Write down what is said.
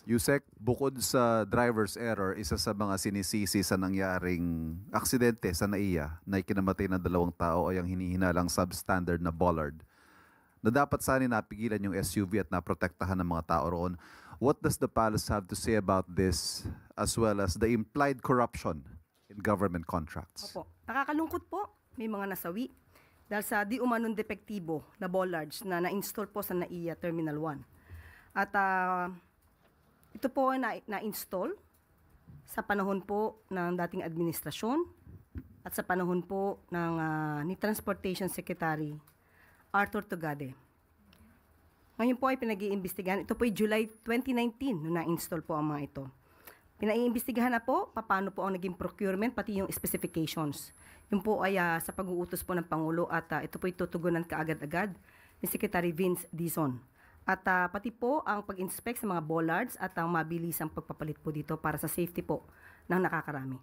Yusek, bukod sa driver's error, isa sa mga sinisisi sa nangyaring aksidente sa NAIA na ikinamatay ng 2 tao ay ang hinihinalang substandard na bollard na dapat sana napigilan yung SUV at naprotektahan ng mga tao roon. What does the palace have to say about this as well as the implied corruption in government contracts? Opo, nakakalungkot po, may mga nasawi dahil sa di umanong depektibo na bollards na na-install po sa NAIA Terminal 1. At ito po ay na-install sa panahon po ng dating administrasyon at sa panahon po ng ni Transportation Secretary Arthur Tugade. Ngayon po ay pinag-iimbestigahan. Ito po ay July 2019 nung na-install po ang mga ito. Pinag-iimbestigahan na po paano po ang naging procurement pati yung specifications. Yun po ay sa pag-uutos po ng Pangulo at ito po ay tutugunan kaagad-agad ni Secretary Vince Dizon. At pati po ang pag-inspect sa mga bollards at ang mabilisang pagpapalit po dito para sa safety po ng nakakarami.